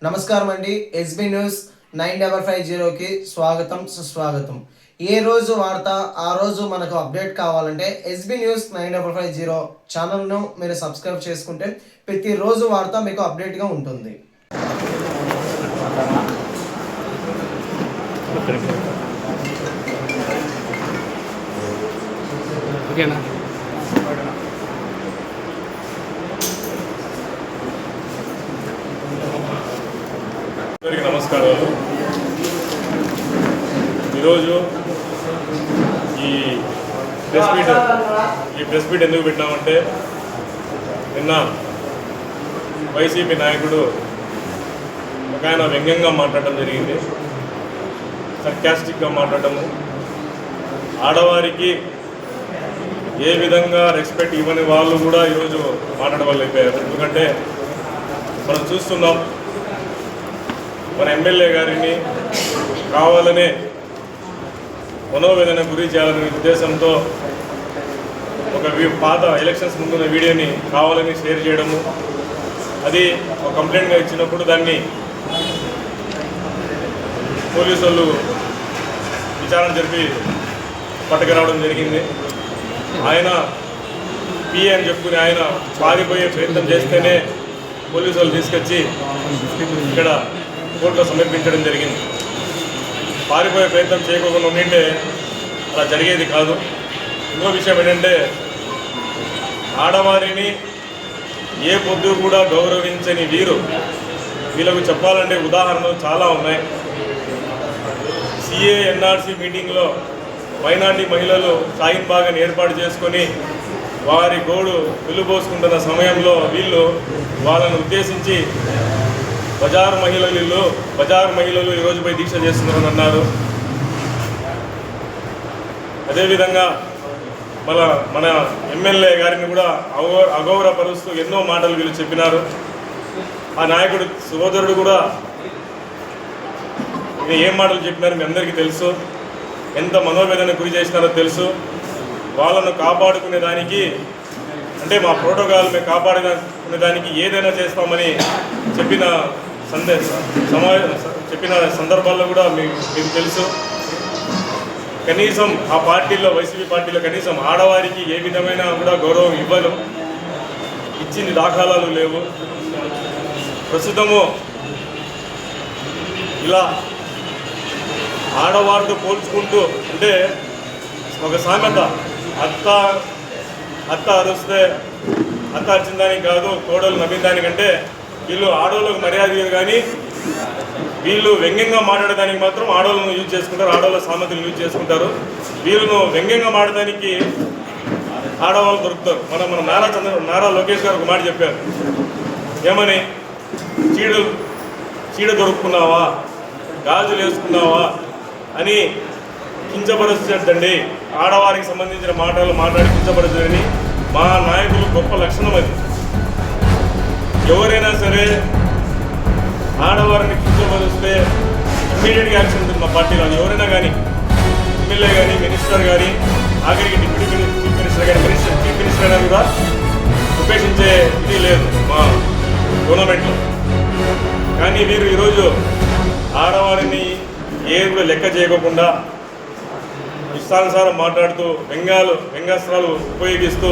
నమస్కారం అండి. SB news 9550కి స్వాగతం సుస్వాగతం. ఏ రోజు వార్త ఆ రోజు మనకు అప్డేట్ కావాలంటే ఎస్బీ న్యూస్ 9550 ఛానల్ను మీరు సబ్స్క్రైబ్ చేసుకుంటే ప్రతిరోజు వార్త మీకు అప్డేట్గా ఉంటుంది. ఓకేనా? అందరికీ నమస్కారాలు. ఈరోజు ఈ ప్రెస్ మీట్ ఎందుకు పెట్టినామంటే, నిన్న వైసీపీ నాయకుడు ఒక ఆయన వ్యంగ్యంగా మాట్లాడటం జరిగింది, సర్కాస్టిక్గా మాట్లాడటము, ఆడవారికి ఏ విధంగా రెస్పెక్ట్ ఇవ్వని వాళ్ళు కూడా ఈరోజు మాట్లాడవాళ్ళు అయిపోయారు. ఎందుకంటే మనం చూస్తున్నాం, మన ఎమ్మెల్యే గారిని కావాలనే మనోవేదన గురి చేయాలనే ఉద్దేశంతో ఒక పాత ఎలక్షన్స్ ముందున్న వీడియోని కావాలని షేర్ చేయడము, అది ఒక కంప్లైంట్గా ఇచ్చినప్పుడు దాన్ని పోలీసు వాళ్ళు విచారణ జరిపి పట్టుకురావడం జరిగింది. ఆయన పిఏ అని చెప్పుకుని ఆయన పారిపోయే ప్రయత్నం చేస్తేనే పోలీసు వాళ్ళు తీసుకొచ్చి ఇక్కడ కోర్టులో సమర్పించడం జరిగింది. పారిపోయే ప్రయత్నం చేయకుండా ఉండింటే అలా జరిగేది కాదు. ఇంకో విషయం ఏంటంటే, ఆడవారిని ఏ పొద్దు కూడా గౌరవించని వీళ్ళకు చెప్పాలంటే ఉదాహరణలు చాలా ఉన్నాయి. సిఏ ఎన్ఆర్సీ మీటింగ్లో మైనార్టీ మహిళలు షాహీన్ బాగ్ని ఏర్పాటు చేసుకొని వారి గోడు వెలుబోసుకుంటున్న సమయంలో వీళ్ళు వాళ్ళను ఉద్దేశించి బజారు మహిళలు ఈరోజు పోయి దీక్ష చేస్తున్నారని అన్నారు. అదేవిధంగా మన ఎమ్మెల్యే గారిని కూడా అగౌరవపరుస్తూ ఎన్నో మాటలు వీళ్ళు చెప్పినారు. ఆ నాయకుడు సోదరుడు కూడా ఏం మాటలు చెప్పినారు మీ అందరికీ తెలుసు, ఎంత మనోవేదన గురి చేసినారో తెలుసు. వాళ్ళను కాపాడుకునే దానికి, అంటే మా ప్రోటోకాల్ మేము కాపాడుకునే దానికి ఏదైనా చేస్తామని చెప్పిన సందర్భాల్లో కూడా మీకు తెలుసు. కనీసం ఆ పార్టీలో, వైసీపీ పార్టీలో కనీసం ఆడవారికి ఏ విధమైన కూడా గౌరవం ఇవ్వరు, ఇచ్చింది దాఖలాలు లేవు. ప్రస్తుతము ఇలా ఆడవారితో పోల్చుకుంటూ, అంటే ఒక సామెత, అత్త అరుస్తే అత్త అరిచిన దానికి కాదు, కోడలు నవ్విన దానికంటే వీళ్ళు ఆడవాళ్ళకు మర్యాద లేదు, కానీ వీళ్ళు వ్యంగ్యంగా మాట్లాడడానికి మాత్రం ఆడవాళ్ళను యూజ్ చేసుకుంటారు, ఆడవాళ్ళ సామెతలు యూజ్ చేసుకుంటారు. వీళ్ళను వ్యంగ్యంగా మాట్లాడడానికి ఆడవాళ్ళు దొరుకుతారు. మన నారా లోకేష్ గారు ఒక మాట చెప్పారు, ఏమని, చీడ దొరుకుతున్నావా, గాజులు వేసుకున్నావా అని కించపరుస్తుందండి. ఆడవారికి సంబంధించిన మాటలు మాట్లాడి కించపరచదని మా నాయకులు గొప్ప లక్షణం. అది ఎవరైనా సరే ఆడవారిని కించపరిస్తే ఇమ్మీడియట్గా యాక్షన్ ఉంటుంది మా పార్టీలో. ఎవరైనా కానీ, ఎమ్మెల్యే కానీ, మినిస్టర్ కానీ, ఆఖరికి డిప్యూటీ చీఫ్ మినిస్టర్ కానీ, చీఫ్ మినిస్టర్ అయినా కూడా ఉపేక్షించే ఇది లేదు మా గవర్నమెంట్లో. కానీ వీరు ఈరోజు ఆడవారిని ఏ కూడా లెక్క చేయకుండా ఇష్టానుసారం మాట్లాడుతూ వ్యంగ్యాస్త్రాలు ఉపయోగిస్తూ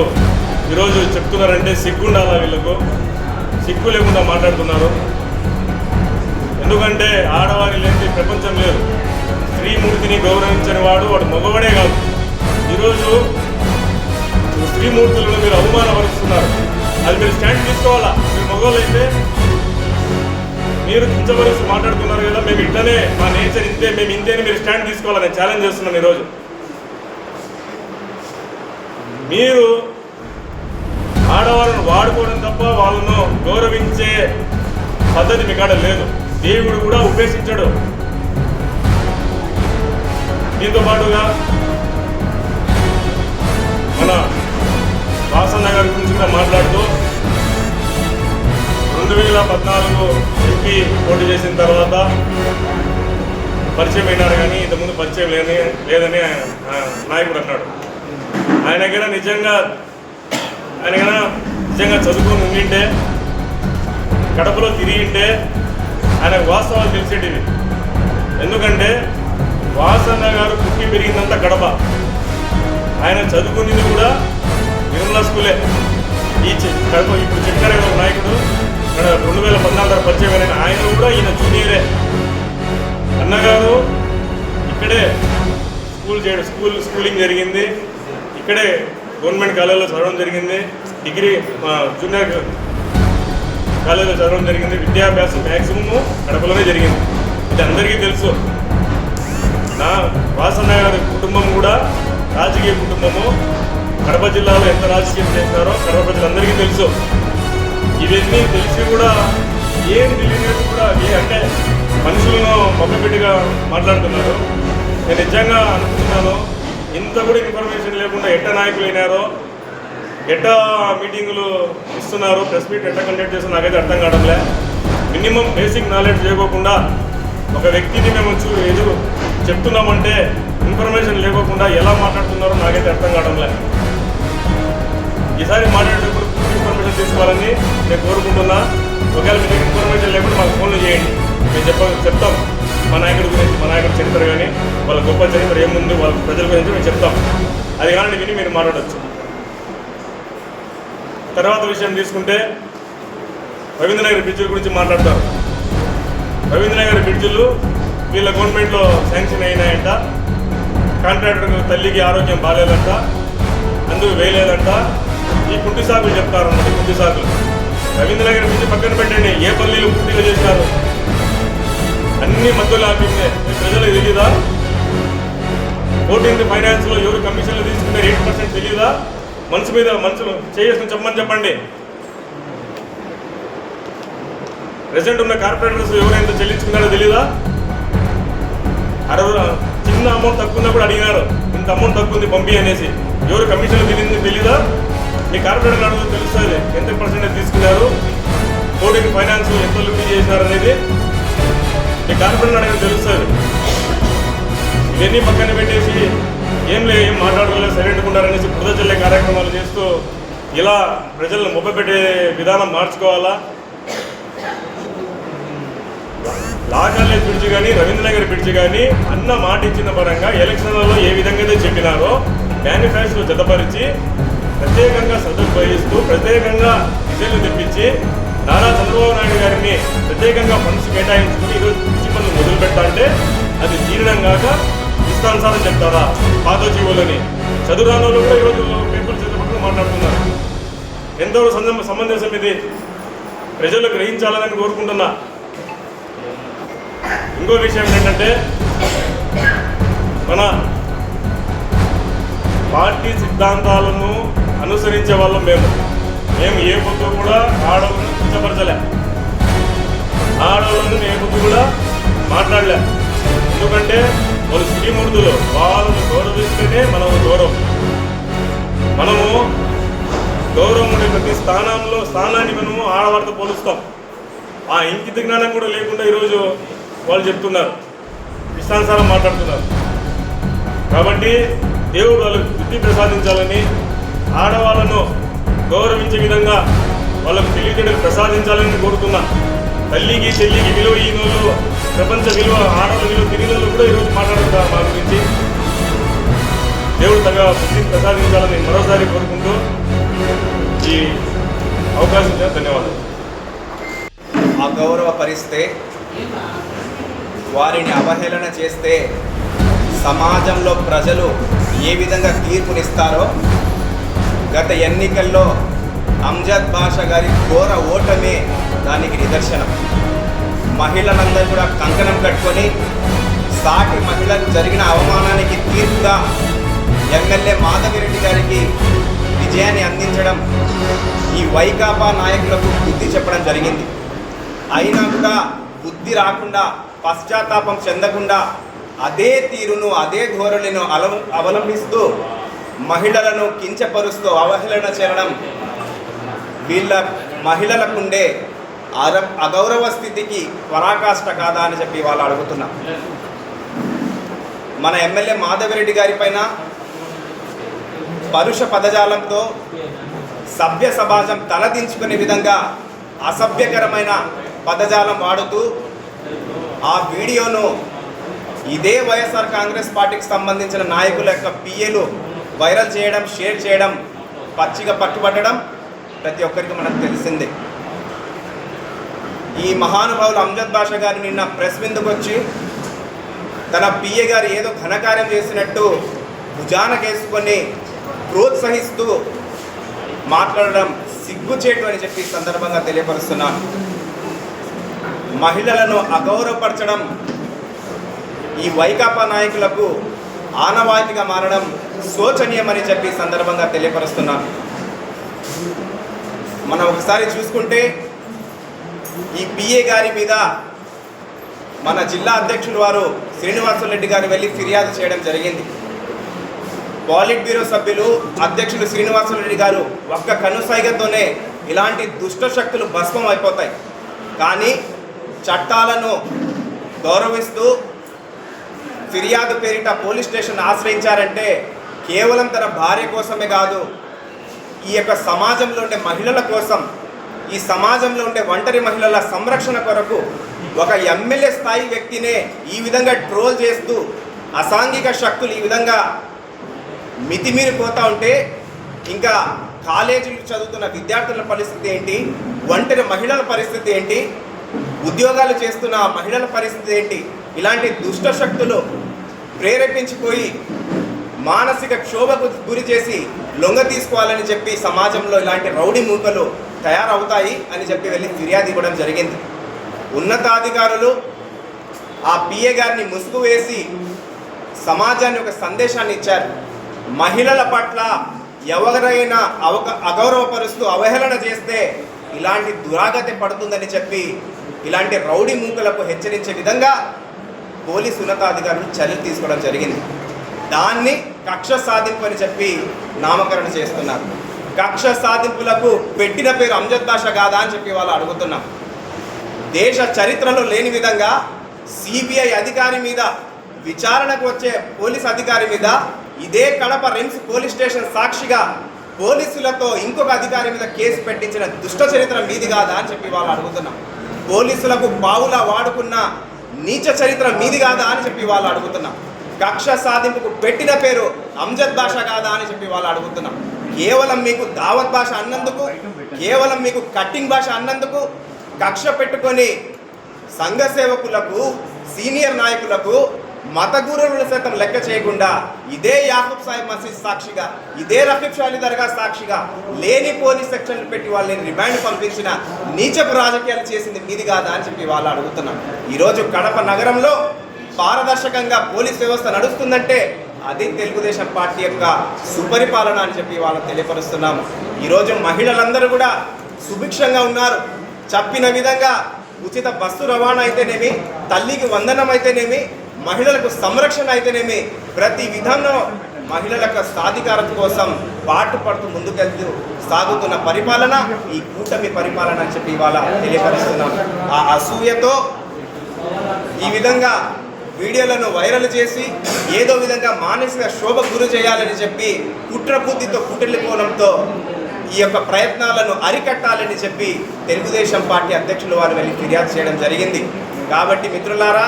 ఈరోజు చెప్తున్నారంటే సిగ్గుండాలా వీళ్ళకు? సిగ్గు లేకుండా మాట్లాడుతున్నారు. ఎందుకంటే ఆడవారి లేని ప్రపంచం లేదు. స్త్రీమూర్తిని గౌరవించని వాడు మగవాడే కాదు. ఈరోజు స్త్రీమూర్తులను మీరు అవమానపరుస్తున్నారు. అది మీరు స్టాండ్ తీసుకోవాలా. మీరు మగవాళ్ళు అయితే మీరు కించపరుస్తూ మాట్లాడుతున్నారు కదా, మేము ఇట్లనే, మా నేచర్ ఇంతే, మేము ఇంతేని మీరు స్టాండ్ తీసుకోవాలని నేను ఛాలెంజ్ చేస్తున్నాను. ఈరోజు మీరు ఆడవాళ్ళను వాడుకోవడం తప్ప వాళ్ళను గౌరవించే పద్ధతి మీ కాడ లేదు. దేవుడు కూడా ఉపేక్షించాడు. దీంతో పాటుగా మన వాసన్న గారి గురించి కూడా మాట్లాడుతూ 2014 ఎంపీ పోటీ చేసిన తర్వాత పరిచయం అయినారు, కానీ ఇంతకుముందు పరిచయం లేదని నాయకుడు అన్నాడు. ఆయన నిజంగా చదువుకుని ఉండింటే, కడపలో తిరిగింటే ఆయనకు వాస్తవాలు తెలిసేటివి. ఎందుకంటే వాసన్న గారు పుట్టి పెరిగిందంతా కడప. ఆయన చదువుకునేది కూడా నిర్మలా స్కూలే. ఈ కడప ఇప్పుడు చక్కెర నాయకుడు 2014 పరిచయం ఆయన కూడా ఈయన జూనియరే. అన్నగారు ఇక్కడే స్కూలింగ్ జరిగింది, ఇక్కడే గవర్నమెంట్ కాలేజీలో చదవడం జరిగింది, డిగ్రీ జూనియర్ కాలేజీలో చదవడం జరిగింది. విద్యాభ్యాసం మ్యాక్సిమము కడపలోనే జరిగింది. ఇది అందరికీ తెలుసు. నా వాసన్న గారి కుటుంబం కూడా రాజకీయ కుటుంబము. కడప జిల్లాలో ఎంత రాజకీయం చేస్తారో కడప ప్రజలందరికీ తెలుసు. ఇవన్నీ తెలిసి కూడా ఏం తెలియదు కూడా అంటే మనుషులను మొక్కపెట్టిగా మాట్లాడుతున్నారు. నేను నిజంగా అనుకుంటున్నాను, ఇంత కూడా ఇన్ఫర్మేషన్ లేకుండా ఎట్ట నాయకులు అయినారో, ఎట్ట మీటింగులు ఇస్తున్నారు, ప్రెస్ మీట్ ఎట్ట కండక్ట్ చేస్తున్నారు నాకైతే అర్థం కావడంలే. మినిమం బేసిక్ నాలెడ్జ్ చేయకోకుండా ఒక వ్యక్తిని మేము ఏదో చెప్తున్నామంటే ఇన్ఫర్మేషన్ లేకోకుండా ఎలా మాట్లాడుతున్నారో నాకైతే అర్థం కావడంలే. ఈసారి మాట్లాడేటప్పుడు పూర్తి ఇన్ఫర్మేషన్ తీసుకోవాలని నేను కోరుకుంటున్నా. ఒకవేళ మీకు ఇన్ఫర్మేషన్ లేకుండా మాకు ఫోన్లు చేయండి, మేము చెప్తాం మా నాయకుడి గురించి, మా నాయకుడి చరిత్ర కానీ వాళ్ళ గొప్ప చరిత్ర ఏముంది వాళ్ళ ప్రజల గురించి మేము చెప్తాం. అది కానీ విని మీరు మాట్లాడచ్చు. తర్వాత విషయం తీసుకుంటే రవీంద్రనగర్ బ్రిడ్జిల గురించి మాట్లాడతారు. రవీంద్రనగర్ బ్రిడ్జిలు వీళ్ళ గవర్నమెంట్లో శాంక్షన్ అయినాయంట. కాంట్రాక్టర్ తల్లికి ఆరోగ్యం బాగాలేదంట, అందుకు వేయలేదంట. ఈ కుంటి సాకులు చెప్తారు అన్నమాట. కుంటి సాకులు రవీంద్రనగర్ బ్రిడ్జి పక్కన పెట్టండి, ఏ పల్లీలు పూర్తిగా చేశారు, అన్ని మధ్యలో ఆపిందే. ప్రజలకు తెలీదా? 14th ఫైనాన్స్లో ఎవరు కమిషన్లు తీసుకున్నారు 8% తెలీదా? మనసు మీద మనసులు చేసుకుని చెప్పండి. ప్రెసెంట్ ఉన్న కార్పొరేటర్స్ ఎవరైతే చెల్లించుకున్నారో తెలీదా? చిన్న అమౌంట్ తక్కువ ఉన్నా కూడా అడిగినారు, ఇంత అమౌంట్ తక్కువ ఉంది పంపి అనేసి. ఎవరు కమిషన్లు తెలీదా? మీ కార్పొరేటర్ అడుగు తెలుస్తుంది ఎంత పర్సెంటేజ్ తీసుకున్నారు, 14th ఫైనాన్స్ ఎంత లూటీ చేసినారు అనేది మీ కార్పొరేటర్ అడిగిన తెలుస్తుంది. ఇవన్నీ పక్కన పెట్టేసి ఏం మాట్లాడలేదు, సైలెంట్గా ఉండాలనేసి బురద చల్లే కార్యక్రమాలు చేస్తూ ఇలా ప్రజలను మొబ్బపెట్టే విధానం మార్చుకోవాలా. లా కాలేజ్ బ్రిడ్జి కానీ రవీంద్రనగర్ బ్రిడ్జి కానీ అన్న మాట ఇచ్చిన పరంగా ఎలక్షన్లలో ఏ విధంగా అయితే చెప్పినారో మేనిఫెస్టో జతపరిచి ప్రత్యేకంగా సదుపయోగిస్తూ ప్రత్యేకంగా నిధులు తెప్పించి నారా చంద్రబాబు నాయుడు గారిని ప్రత్యేకంగా ఫండ్స్ కేటాయించుకుని ఈరోజు బ్రిడ్జి పనులు మొదలు పెట్టాలంటే అది తీరడం కాక ఇష్టానుసారం చెప్తారా పాత జీవులని. చదువురాను కూడా ఈరోజు పేపర్ చదువుకుంటూ మాట్లాడుతున్నారు. ఎంతో సమంజసం ఇది, ప్రజలు గ్రహించాలని కోరుకుంటున్నా. ఇంకో విషయం ఏంటంటే మన పార్టీ సిద్ధాంతాలను అనుసరించే వాళ్ళం మేము ఏ పొద్దు కూడా ఆడవాళ్ళను కించపరచలే, ఆడవాళ్ళను ఏ పొద్దు కూడా మాట్లాడలే. ఎందుకంటే వాళ్ళు శ్రీమూర్తులు, వాళ్ళను గౌరవిస్తేనే మనము గౌరవం. మనము గౌరవం ఉండే ప్రతి స్థానాన్ని మనము ఆడవారితో పోలుస్తాం. ఆ ఇంకిత జ్ఞానం కూడా లేకుండా ఈరోజు వాళ్ళు చెప్తున్నారు, ఇష్టానుసారం మాట్లాడుతున్నారు. కాబట్టి దేవుడు వాళ్ళకు బుద్ధి ప్రసాదించాలని, ఆడవాళ్ళను గౌరవించే విధంగా వాళ్ళకు తెలివితేటలు ప్రసాదించాలని కోరుతున్నా. తల్లికి చెల్లికి విలువ ఈయనోళ్ళు, ప్రపంచ విలువ ఆడవాళ్ళ విలువ తిరిగినోళ్ళు కూడా ఈరోజు మాట్లాడుతున్నారు మా గురించి. దేవుడు తగ్గ బుద్ధిని ప్రసాదించాలని మరోసారి కోరుకుంటూ ఈ అవకాశం ఇచ్చిన ధన్యవాదాలు. అగౌరవపరిస్తే, వారిని అవహేళన చేస్తే సమాజంలో ప్రజలు ఏ విధంగా తీర్పునిస్తారో గత ఎన్నికల్లో అంజద్ బాషా గారి ఘోర ఓటమే దానికి నిదర్శనం. మహిళలందరూ కూడా కంకణం కట్టుకొని సాటి మహిళలకు జరిగిన అవమానానికి తీర్పుగా ఎమ్మెల్యే మాధవిరెడ్డి గారికి విజయాన్ని అందించడం, ఈ వైకాపా నాయకులకు బుద్ధి చెప్పడం జరిగింది. అయినా కూడా బుద్ధి రాకుండా, పశ్చాత్తాపం చెందకుండా అదే తీరును, అదే ధోరణిను అవలంబిస్తూ మహిళలను కించపరుస్తూ అవహేళన చేయడం వీళ్ళ మహిళలకుండే అగౌరవ స్థితికి పరాకాష్ట కాదా అని చెప్పి వాళ్ళు అడుగుతున్నారు. మన ఎమ్మెల్యే మాధవిరెడ్డి గారి పైన పరుష పదజాలంతో సభ్య సమాజం తలదించుకునే విధంగా అసభ్యకరమైన పదజాలం వాడుతూ ఆ వీడియోను ఇదే వైఎస్ఆర్ కాంగ్రెస్ పార్టీకి సంబంధించిన నాయకుల యొక్క పిఏలు వైరల్ చేయడం, షేర్ చేయడం, పచ్చిగా పట్టుబట్టడం ప్రతి ఒక్కరికి మనకు తెలిసిందే. ఈ మహానుభావులు అంజద్ బాషా గారు నిన్న ప్రెస్ విందుకు వచ్చి తన పిఏ గారు ఏదో ఘనకార్యం చేసినట్టు భుజానకేసుకొని ప్రోత్సహిస్తూ మాట్లాడడం సిగ్గుచేటు అని చెప్పి ఈ సందర్భంగా తెలియపరుస్తున్నాను. మహిళలను అగౌరవపరచడం ఈ వైకాపా నాయకులకు ఆనవాయితీగా మారడం శోచనీయమని చెప్పి ఈ సందర్భంగా తెలియపరుస్తున్నాను. మనం ఒకసారి చూసుకుంటే ఈ పిఏ గారి మీద మన జిల్లా అధ్యక్షులు వారు శ్రీనివాసరెడ్డి గారు వెళ్ళి ఫిర్యాదు చేయడం జరిగింది. పాలిట్ బ్యూరో సభ్యులు అధ్యక్షులు శ్రీనివాసరెడ్డి గారు ఒక్క కనుసైగతోనే ఇలాంటి దుష్ట శక్తులు భస్మం అయిపోతాయి. కానీ చట్టాలను గౌరవిస్తూ ఫిర్యాదు పేరిట పోలీస్ స్టేషన్ ఆశ్రయించారంటే కేవలం తన భార్య కోసమే కాదు, ఈ యొక్క సమాజంలో ఉండే మహిళల కోసం, ఈ సమాజంలో ఉండే ఒంటరి మహిళల సంరక్షణ కొరకు ఒక ఎమ్మెల్యే స్థాయి వ్యక్తినే ఈ విధంగా ట్రోల్ చేస్తూ అసాంఘిక శక్తులు ఈ విధంగా మితిమీరిపోతూ ఉంటే ఇంకా కాలేజీలు చదువుతున్న విద్యార్థుల పరిస్థితి ఏంటి, ఒంటరి మహిళల పరిస్థితి ఏంటి, ఉద్యోగాలు చేస్తున్న మహిళల పరిస్థితి ఏంటి? ఇలాంటి దుష్ట శక్తులు ప్రేరేపించిపోయి మానసిక క్షోభకు గురి చేసి లొంగ తీసుకోవాలని చెప్పి సమాజంలో ఇలాంటి రౌడీ మూకలు తయారవుతాయి అని చెప్పి వెళ్ళి ఫిర్యాదు ఇవ్వడం జరిగింది. ఉన్నతాధికారులు ఆ పిఏ గారిని ముసుగు వేసి సమాజాన్ని ఒక సందేశాన్ని ఇచ్చారు. మహిళల పట్ల ఎవరైనా అగౌరవపరుస్తూ అవహేళన చేస్తే ఇలాంటి దురాగతి పడుతుందని చెప్పి ఇలాంటి రౌడీ మూకలకు హెచ్చరించే విధంగా పోలీసు ఉన్నతాధికారులు చర్యలు తీసుకోవడం జరిగింది. దాన్ని కక్ష సాధింపు అని చెప్పి నామకరణ చేస్తున్నారు. కక్ష సాధింపులకు పెట్టిన పేరు అంజద్ బాషా కాదా అని చెప్పి వాళ్ళు అడుగుతున్నాం. దేశ చరిత్రలో లేని విధంగా సిబిఐ అధికారి మీద, విచారణకు వచ్చే పోలీస్ అధికారి మీద, ఇదే కడప రిమ్స్ పోలీస్ స్టేషన్ సాక్షిగా పోలీసులతో ఇంకొక అధికారి మీద కేసు పెట్టించిన దుష్ట చరిత్ర మీది కాదా అని చెప్పి వాళ్ళు అడుగుతున్నాం. పోలీసులకు పావులా వాడుకున్న నీచ చరిత్ర మీది కాదా అని చెప్పి వాళ్ళు అడుగుతున్నాం. కక్ష సాధింపుకు పెట్టిన పేరు అంజద్ బాషా కాదా అని చెప్పి వాళ్ళు అడుగుతున్నాం. కేవలం మీకు దావత్ భాష అన్నందుకు, కేవలం మీకు కట్టింగ్ భాష అన్నందుకు కక్ష పెట్టుకొని సంఘ సేవకులకు, సీనియర్ నాయకులకు, మత గురువుల సైతం లెక్క చేయకుండా ఇదే యాకూబ్ సాహిబ్ మసీద్ సాక్షిగా, ఇదే రఫీక్ షాలి దర్గా సాక్షిగా లేని పోలీస్ సెక్షన్లు పెట్టి వాళ్ళని రిమాండ్ పంపించిన నీచపు రాజకీయాలు చేసింది మీది కాదా అని చెప్పి వాళ్ళు అడుగుతున్నాం. ఈరోజు కడప నగరంలో పారదర్శకంగా పోలీస్ వ్యవస్థ నడుస్తుందంటే అది తెలుగుదేశం పార్టీ యొక్క సుపరిపాలన అని చెప్పి వాళ్ళని తెలియపరుస్తున్నాము. ఈరోజు మహిళలందరూ కూడా సుభిక్షంగా ఉన్నారు. చెప్పిన విధంగా ఉచిత బస్సు రవాణా అయితేనేమి, తల్లికి వందనం అయితేనేమి, మహిళలకు సంరక్షణ అయితేనేమి, ప్రతి విధంలో మహిళలకు సాధికారత కోసం పాటుపడుతూ ముందుకెళ్తూ సాగుతున్న పరిపాలన ఈ కూటమి పరిపాలన అని చెప్పి ఇవాళ తెలియపరుస్తున్నాం. ఆ అసూయతో ఈ విధంగా వీడియోలను వైరల్ చేసి ఏదో విధంగా మానసిక శోభ గురి చేయాలని చెప్పి కుట్రబుద్ధితో కుటిలిపోవడంతో ఈ యొక్క ప్రయత్నాలను అరికట్టాలని చెప్పి తెలుగుదేశం పార్టీ అధ్యక్షులు వారు వెళ్ళి ఫిర్యాదు చేయడం జరిగింది. కాబట్టి మిత్రులారా,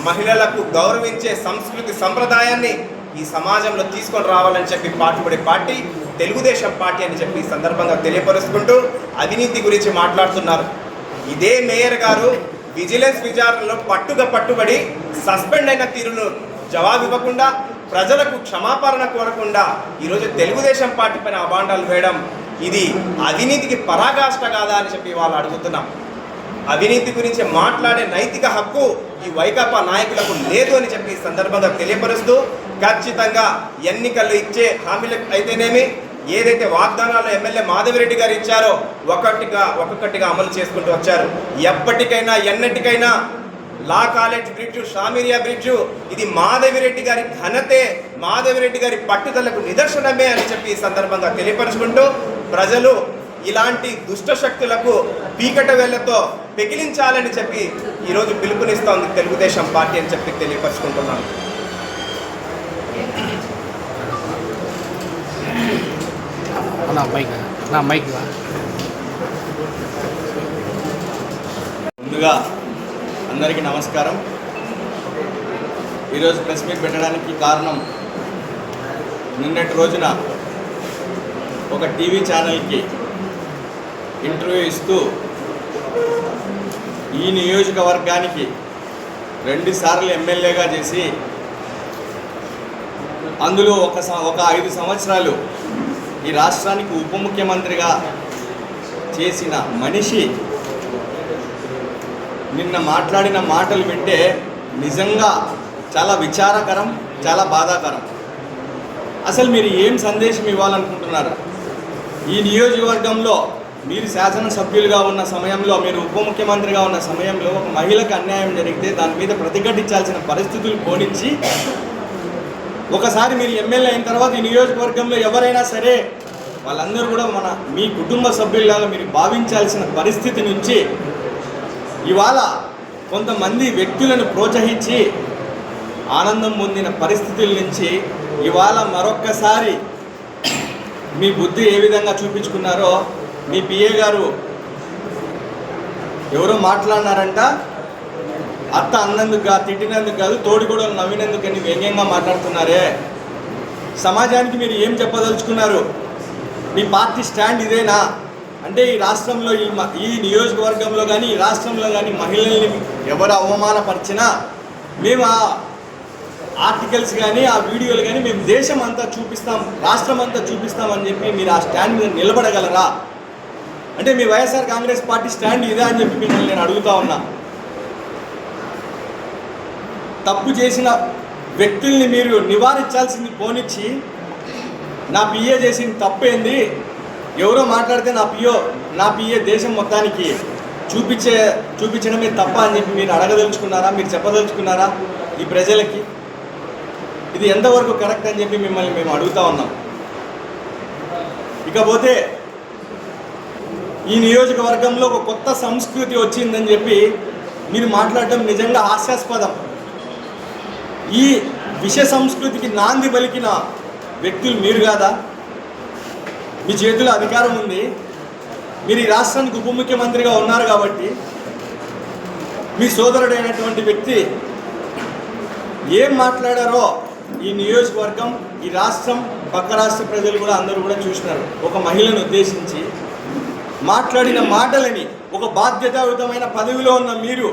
మహిళలకు గౌరవించే సంస్కృతి సంప్రదాయాన్ని ఈ సమాజంలో తీసుకొని రావాలని చెప్పి పాటుపడే పార్టీ తెలుగుదేశం పార్టీ అని చెప్పి ఈ సందర్భంగా తెలియపరుచుకుంటూ అవినీతి గురించి మాట్లాడుతున్నారు. ఇదే మేయర్ గారు విజిలెన్స్ విచారణలో పట్టుబడి సస్పెండ్ అయిన తీరును జవాబు ఇవ్వకుండా, ప్రజలకు క్షమాపణ కోరకుండా ఈరోజు తెలుగుదేశం పార్టీ పైన అభాండాలు వేయడం ఇది అవినీతికి పరాకాష్ట కాదా అని చెప్పి వాళ్ళు అడుగుతున్నాం. అవినీతి గురించి మాట్లాడే నైతిక హక్కు ఈ వైకాపా నాయకులకు లేదు అని చెప్పి ఈ సందర్భంగా తెలియపరుస్తూ ఖచ్చితంగా ఎన్నికలు ఇచ్చే హామీలు అయితేనేమి, ఏదైతే వాగ్దానాలు ఎమ్మెల్యే మాధవిరెడ్డి గారు ఇచ్చారో ఒక్కొక్కటిగా అమలు చేసుకుంటూ వచ్చారు. ఎప్పటికైనా ఎన్నటికైనా లా కాలేజ్ బ్రిడ్జు, షామిరియా బ్రిడ్జు ఇది మాధవిరెడ్డి గారి ఘనతే, మాధవిరెడ్డి గారి పట్టుదలకు నిదర్శనమే అని చెప్పి ఈ సందర్భంగా తెలియపరుచుకుంటూ ప్రజలు ఇలాంటి దుష్ట శక్తులకు పీకట వేళ్లతో పెకిలించాలని చెప్పి ఈరోజు పిలుపునిస్తోంది తెలుగుదేశం పార్టీ అని చెప్పి తెలియపరుచుకుంటున్నాను. ముందుగా అందరికీ నమస్కారం. ఈరోజు ప్రెస్ మీట్ పెట్టడానికి కారణం, నిన్నటి రోజున ఒక టీవీ ఛానల్కి ఇంటర్వ్యూ ఇస్తూ ఈ నియోజకవర్గానికి 2 సార్లు ఎమ్మెల్యేగా చేసి అందులో ఒక 5 సంవత్సరాలు ఈ రాష్ట్రానికి ఉప ముఖ్యమంత్రిగా చేసిన మనిషి నిన్న మాట్లాడిన మాటలు వింటే నిజంగా చాలా విచారకరం, చాలా బాధాకరం. అసలు మీరు ఏం సందేశం ఇవ్వాలనుకుంటున్నారు? ఈ నియోజకవర్గంలో మీరు శాసనసభ్యులుగా ఉన్న సమయంలో, మీరు ఉప ముఖ్యమంత్రిగా ఉన్న సమయంలో ఒక మహిళకు అన్యాయం జరిగితే దాని మీద ప్రతిఘటించాల్సిన పరిస్థితులు పోనిచ్చి, ఒకసారి మీరు ఎమ్మెల్యే అయిన తర్వాత ఈ నియోజకవర్గంలో ఎవరైనా సరే వాళ్ళందరూ కూడా మీ కుటుంబ సభ్యుల్లాగా మీరు భావించాల్సిన పరిస్థితి నుంచి ఇవాళ కొంతమంది వ్యక్తులను ప్రోత్సహించి ఆనందం పొందిన పరిస్థితుల నుంచి ఇవాళ మరొక్కసారి మీ బుద్ధి ఏ విధంగా చూపించుకున్నారో మీ పిఏ గారు ఎవరో మాట్లాడినారంట, అత్త అన్నందుకు తిట్టినందుకు కాదు, తోడిగూడలు నవ్వినందుకని వ్యంగ్యంగా మాట్లాడుతున్నారే. సమాజానికి మీరు ఏం చెప్పదలుచుకున్నారు? మీ పార్టీ స్టాండ్ ఇదేనా? అంటే ఈ రాష్ట్రంలో ఈ నియోజకవర్గంలో కానీ ఈ రాష్ట్రంలో కానీ మహిళల్ని ఎవరు అవమానపరిచినా మేము ఆ ఆర్టికల్స్ కానీ ఆ వీడియోలు కానీ మేము దేశం అంతా చూపిస్తాం, రాష్ట్రం అంతా చూపిస్తామని చెప్పి మీరు ఆ స్టాండ్ మీద నిలబడగలరా? అంటే మీ వైఎస్ఆర్ కాంగ్రెస్ పార్టీ స్టాండ్ ఇదే అని చెప్పి మిమ్మల్ని నేను అడుగుతా ఉన్నా. తప్పు చేసిన వ్యక్తుల్ని మీరు నివారించాల్సింది పోనిచ్చి నా పిఏ చేసిన తప్పేంది, ఎవరో మాట్లాడితే నా పిఏ దేశం మొత్తానికి చూపించడమే తప్ప అని చెప్పి మీరు అడగదలుచుకున్నారా? మీరు చెప్పదలుచుకున్నారా ఈ ప్రజలకి? ఇది ఎంతవరకు కరెక్ట్ అని చెప్పి మిమ్మల్ని మేము అడుగుతా ఉన్నాం. ఇకపోతే ఈ నియోజకవర్గంలో ఒక కొత్త సంస్కృతి వచ్చిందని చెప్పి మీరు మాట్లాడటం నిజంగా హాస్యాస్పదం. ఈ విష సంస్కృతికి నాంది పలికిన వ్యక్తులు మీరు కాదా? మీ చేతిలో అధికారం ఉంది, మీరు ఈ రాష్ట్రానికి ఉప ముఖ్యమంత్రిగా ఉన్నారు కాబట్టి మీ సోదరుడైనటువంటి వ్యక్తి ఏం మాట్లాడారో ఈ నియోజకవర్గం, ఈ రాష్ట్రం, పక్క రాష్ట్ర ప్రజలు కూడా అందరూ కూడా చూసినారు. ఒక మహిళను ఉద్దేశించి మాట్లాడిన మాటలని ఒక బాధ్యతాయుతమైన పదవిలో ఉన్న మీరు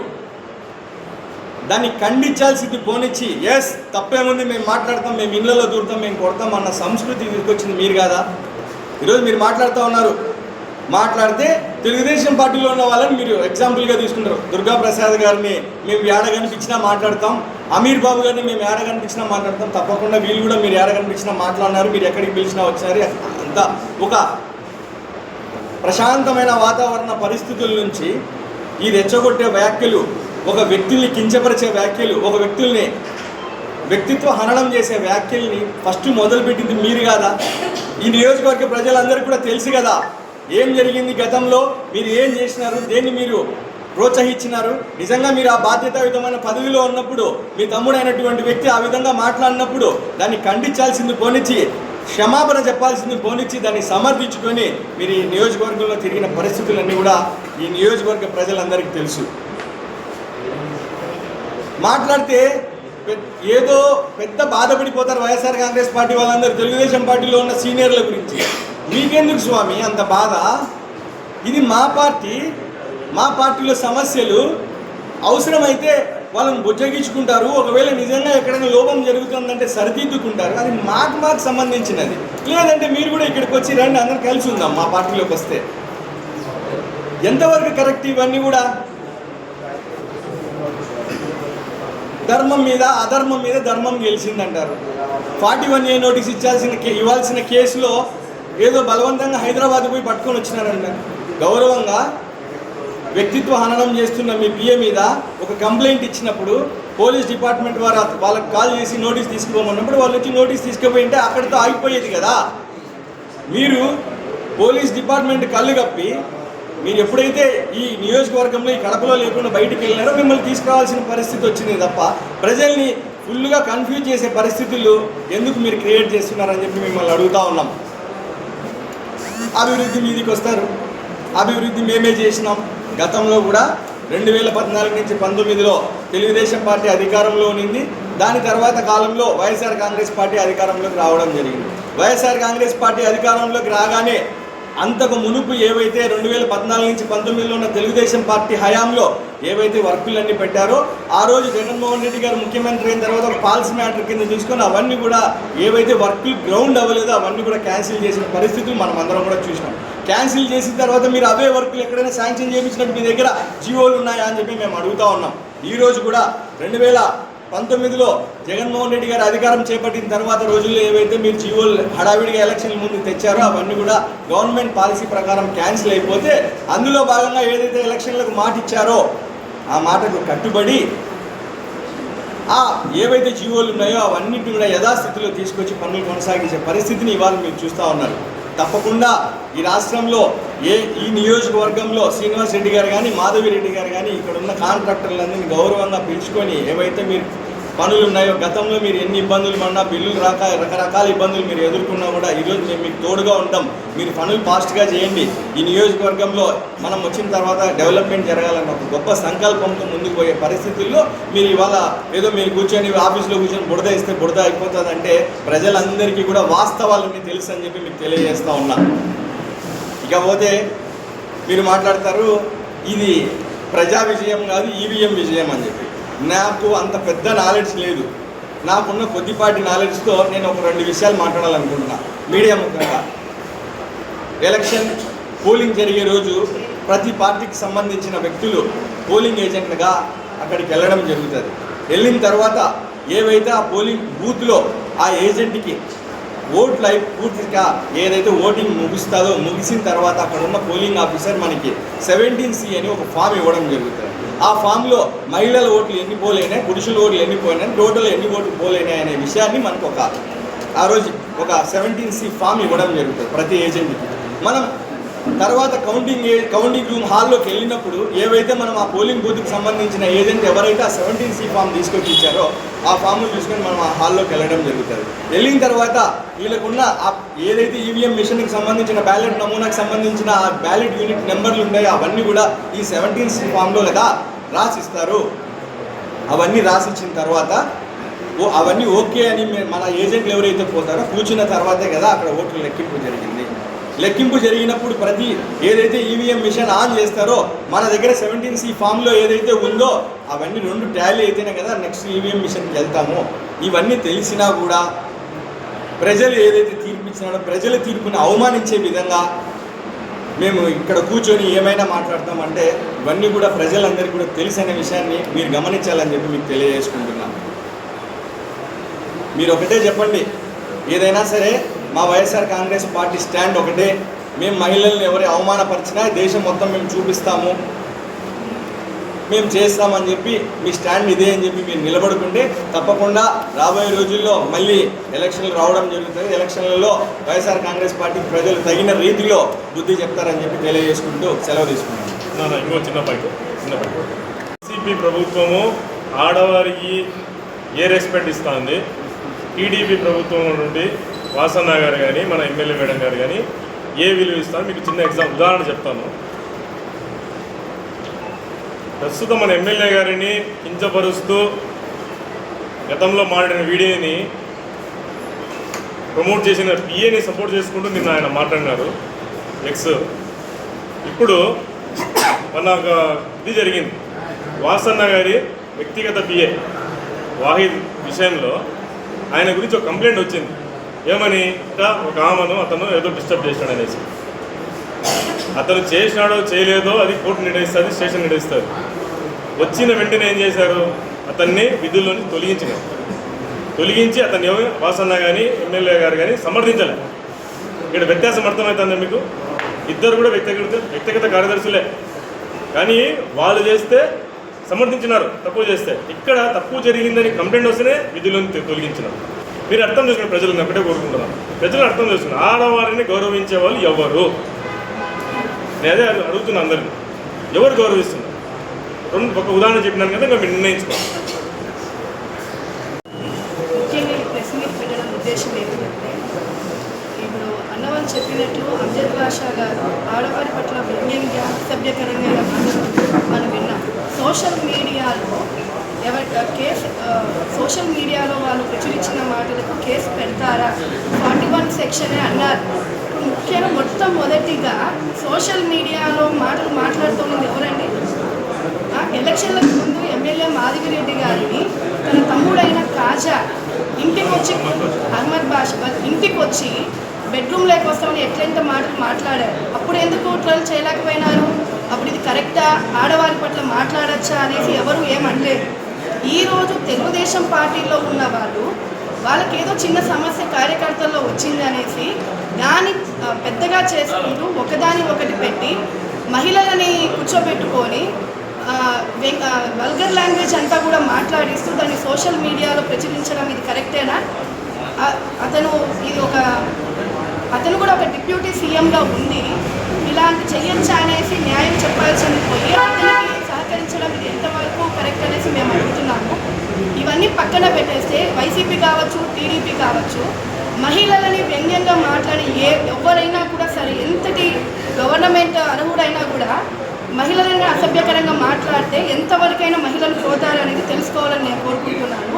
దాన్ని ఖండించాల్సింది పోనిచ్చి, ఎస్ తప్పేముంది, మేము మాట్లాడతాం, మేము ఇళ్లలో దూరుతాం, మేము కొడతాం అన్న సంస్కృతి తీసుకొచ్చింది మీరు కాదా? ఈరోజు మీరు మాట్లాడుతూ ఉన్నారు. మాట్లాడితే తెలుగుదేశం పార్టీలో ఉన్న వాళ్ళని మీరు ఎగ్జాంపుల్గా తీసుకుంటారు. దుర్గా ప్రసాద్ గారిని మేము ఏడ కనిపించినా మాట్లాడతాం, అమీర్ బాబు గారిని మేము ఏడ కనిపించినా మాట్లాడతాం. తప్పకుండా వీళ్ళు కూడా మీరు ఏడ కనిపించినా మాట్లాడినారు, మీరు ఎక్కడికి పిలిచినా వచ్చారు. అంతా ఒక ప్రశాంతమైన వాతావరణ పరిస్థితుల నుంచి ఈ రెచ్చగొట్టే వ్యాఖ్యలు, ఒక వ్యక్తుల్ని కించపరిచే వ్యాఖ్యలు, ఒక వ్యక్తిత్వ హననం చేసే వ్యాఖ్యల్ని ఫస్ట్ మొదలుపెట్టింది మీరు కాదా? ఈ నియోజకవర్గ ప్రజలందరికీ కూడా తెలుసు కదా ఏం జరిగింది గతంలో, మీరు ఏం చేసినారు, దేన్ని మీరు ప్రోత్సహించినారు. నిజంగా మీరు ఆ బాధ్యతాయుతమైన పదవిలో ఉన్నప్పుడు మీ తమ్ముడైనటువంటి వ్యక్తి ఆ విధంగా మాట్లాడినప్పుడు దాన్ని ఖండించాల్సింది పోనిచ్చి, క్షమాపణ చెప్పాల్సింది పోనిచ్చి, దాన్ని సమర్థించుకొని మీరు ఈ నియోజకవర్గంలో తిరిగిన పరిస్థితులన్నీ కూడా ఈ నియోజకవర్గ ప్రజలందరికీ తెలుసు. మాట్లాడితే ఏదో పెద్ద బాధపడిపోతారు వైఎస్ఆర్ కాంగ్రెస్ పార్టీ వాళ్ళందరూ తెలుగుదేశం పార్టీలో ఉన్న సీనియర్ల గురించి. మీకెందుకు స్వామి అంత బాధ? ఇది మా పార్టీ, మా పార్టీలో సమస్యలు అవసరమైతే వాళ్ళని బుజ్జగించుకుంటారు. ఒకవేళ నిజంగా ఎక్కడైనా లోపం జరుగుతుందంటే సరిదిద్దుకుంటారు. అది మాకు సంబంధించినది. లేదంటే మీరు కూడా ఇక్కడికి వచ్చి రండి, అందరూ కలిసి ఉందాం మా పార్టీలోకి వస్తే. ఎంతవరకు కరెక్ట్ ఇవన్నీ కూడా? ధర్మం మీద అధర్మం మీద ధర్మం గెలిచిందంటారు. 41A నోటీస్ ఇవ్వాల్సిన కేసులో ఏదో బలవంతంగా హైదరాబాద్ పోయి పట్టుకొని వచ్చినారంట. గౌరవంగా వ్యక్తిత్వ హననం చేస్తున్న మీ పిఏ మీద ఒక కంప్లైంట్ ఇచ్చినప్పుడు పోలీస్ డిపార్ట్మెంట్ వాళ్ళకి కాల్ చేసి నోటీస్ తీసుకుపోమన్నప్పుడు వాళ్ళు వచ్చి నోటీస్ తీసుకుపోయింటే అక్కడితో ఆగిపోయేది కదా. మీరు పోలీస్ డిపార్ట్మెంట్ కళ్ళు కప్పి మీరు ఎప్పుడైతే ఈ నియోజకవర్గంలో ఈ కడపలో లేకుండా బయటికి వెళ్ళినారో మిమ్మల్ని తీసుకురావాల్సిన పరిస్థితి వచ్చింది తప్ప ప్రజల్ని ఫుల్గా కన్ఫ్యూజ్ చేసే పరిస్థితులు ఎందుకు మీరు క్రియేట్ చేస్తున్నారని చెప్పి మిమ్మల్ని అడుగుతూ ఉన్నాం. అభివృద్ధి మీదికి వస్తారు. అభివృద్ధి మేమే చేసినాం. గతంలో కూడా 2014 నుంచి 19లో తెలుగుదేశం పార్టీ అధికారంలో ఉన్నింది. దాని తర్వాత కాలంలో వైఎస్ఆర్ కాంగ్రెస్ పార్టీ అధికారంలోకి రావడం జరిగింది. వైఎస్ఆర్ కాంగ్రెస్ పార్టీ అధికారంలోకి రాగానే అంతకు మునుపు ఏవైతే 2014 నుంచి 19లో ఉన్న తెలుగుదేశం పార్టీ హయాంలో ఏవైతే వర్కులన్నీ పెట్టారో ఆ రోజు జగన్మోహన్ రెడ్డి గారు ముఖ్యమంత్రి అయిన తర్వాత ఒక పాలసీ మ్యాటర్ కింద తీసుకొని అవన్నీ కూడా ఏవైతే వర్కులు గ్రౌండ్ అవ్వలేదో అవన్నీ కూడా క్యాన్సిల్ చేసిన పరిస్థితులు మనం అందరం కూడా చూసినాం. క్యాన్సిల్ చేసిన తర్వాత మీరు అవే వర్కులు ఎక్కడైనా శాంక్షన్ చేయించినట్టు మీ దగ్గర జీవోలు ఉన్నాయా అని చెప్పి మేము అడుగుతా ఉన్నాం. ఈరోజు కూడా 2019లో జగన్మోహన్ రెడ్డి గారు అధికారం చేపట్టిన తర్వాత రోజుల్లో ఏవైతే మీరు జీవోలు హడావిడిగా ఎలక్షన్ల ముందు తెచ్చారో అవన్నీ కూడా గవర్నమెంట్ పాలసీ ప్రకారం క్యాన్సిల్ అయిపోతే అందులో భాగంగా ఏదైతే ఎలక్షన్లకు మాట ఇచ్చారో ఆ మాటకు కట్టుబడి ఏవైతే జీవోలు ఉన్నాయో అవన్నింటినీ కూడా యథాస్థితిలో తీసుకొచ్చి పనులు కొనసాగించే పరిస్థితిని ఇవాళ మీరు చూస్తూ ఉన్నారు. తప్పకుండా ఈ రాష్ట్రంలో ఈ నియోజకవర్గంలో శ్రీనివాస్ రెడ్డి గారు కానీ మాధవి రెడ్డి గారు కానీ ఇక్కడ ఉన్న కాంట్రాక్టర్లందరినీ గౌరవంగా పిలుచుకొని ఏవైతే మీరు పనులు ఉన్నాయో గతంలో మీరు ఎన్ని ఇబ్బందులు పడినా బిల్లులు రాక రకరకాల ఇబ్బందులు మీరు ఎదుర్కొన్నా కూడా ఈరోజు మేము మీకు తోడుగా ఉంటాం, మీరు పనులు ఫాస్ట్గా చేయండి, ఈ నియోజకవర్గంలో మనం వచ్చిన తర్వాత డెవలప్మెంట్ జరగాలన్న ఒక గొప్ప సంకల్పంతో ముందుకు పోయే పరిస్థితుల్లో మీరు ఇవాళ ఏదో మీరు కూర్చొని ఆఫీస్లో కూర్చొని బురద ఇస్తే బురద అయిపోతుందంటే ప్రజలందరికీ కూడా వాస్తవాలన్నీ తెలుసు అని చెప్పి మీకు తెలియజేస్తూ ఉన్నా. ఇకపోతే మీరు మాట్లాడతారు ఇది ప్రజా విజయం కాదు ఈవీఎం విజయం అని చెప్పి. నాకు అంత పెద్ద నాలెడ్జ్ లేదు, నాకున్న కొద్దిపాటి నాలెడ్జ్తో నేను ఒక 2 విషయాలు మాట్లాడాలనుకుంటున్నా. మీడియా ముఖ్యంగా ఎలక్షన్ పోలింగ్ జరిగే రోజు ప్రతి పార్టీకి సంబంధించిన వ్యక్తులు పోలింగ్ ఏజెంట్లుగా అక్కడికి వెళ్ళడం జరుగుతుంది. వెళ్ళిన తర్వాత ఏవైతే ఆ పోలింగ్ బూత్లో ఆ ఏజెంట్కి ఓట్లు పూర్తిగా ఏదైతే ఓటింగ్ ముగిసిన తర్వాత అక్కడ ఉన్న పోలింగ్ ఆఫీసర్ మనకి 17C అని ఒక ఫామ్ ఇవ్వడం జరుగుతుంది. ఆ ఫామ్లో మహిళల ఓట్లు ఎన్ని పోలైనాయి, పురుషుల ఓట్లు ఎన్ని పోయినాయి, టోటల్ ఎన్ని ఓట్లు పోలైనాయి అనే విషయాన్ని మనకు ఆ రోజు ఒక 17C ఫామ్ ఇవ్వడం జరుగుతుంది ప్రతి ఏజెంట్కి. మనం తర్వాత కౌంటింగ్ రూమ్ హాల్లోకి వెళ్ళినప్పుడు ఏవైతే మనం ఆ పోలింగ్ బూత్కి సంబంధించిన ఏజెంట్ ఎవరైతే ఆ 17C ఫామ్ తీసుకొచ్చి ఇచ్చారో ఆ ఫామ్ను తీసుకొని మనం ఆ హాల్లోకి వెళ్ళడం జరుగుతుంది. వెళ్ళిన తర్వాత వీళ్ళకున్న ఏదైతే ఈవీఎం మిషన్కి సంబంధించిన బ్యాలెట్ నమూనాకి సంబంధించిన ఆ బ్యాలెట్ యూనిట్ నెంబర్లు ఉన్నాయో అవన్నీ కూడా ఈ 17C ఫామ్లో కదా రాసిస్తారు. అవన్నీ రాసిచ్చిన తర్వాత అవన్నీ ఓకే అని మన ఏజెంట్లు ఎవరైతే పోతారో కూర్చున్న తర్వాతే కదా అక్కడ ఓట్లు లెక్కింపు జరిగింది. లెక్కింపు జరిగినప్పుడు ప్రతి ఏదైతే ఈవీఎం మిషన్ ఆన్ చేస్తారో మన దగ్గర 17C ఫామ్లో ఏదైతే ఉందో అవన్నీ 2 టాలీ అయితేనే కదా నెక్స్ట్ ఈవీఎం మిషన్కి వెళ్తాము. ఇవన్నీ తెలిసినా కూడా ప్రజలు ఏదైతే తీర్పు ఇచ్చినాడో ప్రజల తీర్పుని అవమానించే విధంగా మేము ఇక్కడ కూర్చొని ఏమైనా మాట్లాడతామంటే ఇవన్నీ కూడా ప్రజలందరికీ కూడా తెలిసిన విషయాన్ని మీరు గమనించాలని చెప్పి మీకు తెలియజేసుకుంటున్నాను. మీరు ఒకటే చెప్పండి, ఏదైనా సరే మా వైఎస్ఆర్ కాంగ్రెస్ పార్టీ స్టాండ్ ఒకటే, మేము మహిళలను ఎవరి అవమానపరిచినా దేశం మొత్తం మేము చూపిస్తాము, మేము చేస్తామని చెప్పి మీ స్టాండ్ ఇదే అని చెప్పి మీరు నిలబడుకుంటే తప్పకుండా రాబోయే రోజుల్లో మళ్ళీ ఎలక్షన్లు రావడం జరుగుతుంది. ఎలక్షన్లలో వైఎస్ఆర్ కాంగ్రెస్ పార్టీకి ప్రజలు తగిన రీతిలో బుద్ధి చెప్తారని చెప్పి తెలియజేసుకుంటూ సెలవు తీసుకున్నాను. ఇంకో చిన్న పైకి వైసీపీ ప్రభుత్వము ఆడవారికి ఏ రెస్పెక్ట్ ఇస్తుంది, టీడీపీ ప్రభుత్వం నుండి వాసన్న గారు కానీ మన ఎమ్మెల్యే మేడం గారు కానీ ఏ విలువ ఇస్తారో మీకు చిన్న ఉదాహరణ చెప్తాను. ప్రస్తుతం మన ఎమ్మెల్యే గారిని కించపరుస్తూ గతంలో మాట్లాడిన వీడియోని ప్రమోట్ చేసిన పిఏని సపోర్ట్ చేసుకుంటూ నిన్న ఆయన మాట్లాడినారు ఎక్స్. ఇప్పుడు మన ఒక ఇది జరిగింది, వాసన్న గారి వ్యక్తిగత పిఏ వాహిద్ విషయంలో ఆయన గురించి ఒక కంప్లైంట్ వచ్చింది. ఏమని ఒక ఆమెను అతను ఏదో డిస్టర్బ్ చేసినాడు అనేసి. అతను చేసినాడో చేయలేదో అది కోర్టు నిర్ణయిస్తుంది, స్టేషన్ నిర్ణయిస్తుంది. వచ్చిన వెంటనే ఏం చేశారు, అతన్ని విధుల్లోని తొలగించి అతన్ని వాసన్న కానీ ఎమ్మెల్యే గారు కానీ సమర్థించలే. ఇక్కడ వ్యత్యాసం అర్థమవుతుందా మీకు? ఇద్దరు కూడా వ్యక్తిగత కార్యదర్శులే, కానీ వాళ్ళు చేస్తే సమర్థించినారు, తప్పు చేస్తే. ఇక్కడ తప్పు జరిగిందని కంప్లైంట్ వస్తేనే విధులను తొలగించినారు. మీరు అర్థం చేసుకుని ప్రజలను ఒకటే కోరుకుంటున్నాను, ప్రజలు అర్థం చేసుకున్నారు ఆడవారిని గౌరవించే వాళ్ళు ఎవరు? నేను అదే అడుగుతున్నా అందరినీ, ఎవరు గౌరవిస్తున్నారు? ఒక ఉదాహరణ చెప్పినాను కదా, ఇంకా మీరు నిర్ణయించుకోండి. ముఖ్యంగా ఈ ప్రెస్ మీట్ పెట్టడం ఉద్దేశం ఏంటంటే, ఇప్పుడు అన్నవాళ్ళు చెప్పినట్లు అంజద్ బాషా గారు ఆడవారి పట్ల వ్యంగ్యంగా అసభ్యకరంగా మనం విన్నాం. సోషల్ మీడియాలో సోషల్ మీడియాలో వాళ్ళు ప్రచురించిన మాటలకు కేసు పెడతారా? 41 సెక్షనే అన్నారు. ముఖ్యంగా మొట్టమొదటిగా సోషల్ మీడియాలో మాటలు మాట్లాడుతున్నది ఎవరండి? ఎలక్షన్లకు ముందు ఎమ్మెల్యే మాధవిరెడ్డి గారిని తన తమ్ముడైన కాజా ఇంటికి వచ్చి, అహ్మద్ బాష్ ఇంటికి వచ్చి బెడ్రూమ్లోకి వస్తామని ఎట్లెంత మాటలు మాట్లాడారు. అప్పుడు ఎందుకు ట్రోల్ చేయలేకపోయినారు? అప్పుడు ఇది కరెక్టా, ఆడవారి పట్ల మాట్లాడచ్చా అనేసి ఎవరు ఏమనలేదు. ఈరోజు తెలుగుదేశం పార్టీలో ఉన్న వాళ్ళకి ఏదో చిన్న సమస్య కార్యకర్తల్లో వచ్చింది అనేసి దాన్ని పెద్దగా చేసుకుంటూ ఒకదాని ఒకటి పెట్టి మహిళలని కూర్చోబెట్టుకొని వల్గర్ లాంగ్వేజ్ అంతా కూడా మాట్లాడిస్తూ దాన్ని సోషల్ మీడియాలో ప్రచురించడం ఇది కరెక్టేనా? అతను కూడా ఒక డిప్యూటీ సీఎంగా ఉండి ఇలాంటి చెయ్యొచ్చా అనేసి న్యాయం చెప్పాల్సింది పోయి అతనికి సహకరించడం ఇది ఎంతవరకు కరెక్ట్ అనేసి మేము అడుగుతున్నాము. ఇవన్నీ పక్కన పెట్టేస్తే వైసీపీ కావచ్చు, టీడీపీ కావచ్చు, మహిళలని వ్యంగ్యంగా మాట్లాడి ఎవరైనా కూడా సరే, ఎంతటి గవర్నమెంట్ అర్హుడైనా కూడా మహిళలను అసభ్యకరంగా మాట్లాడితే ఎంతవరకైనా మహిళలు పోతారనేది తెలుసుకోవాలని నేను కోరుకుంటున్నాను.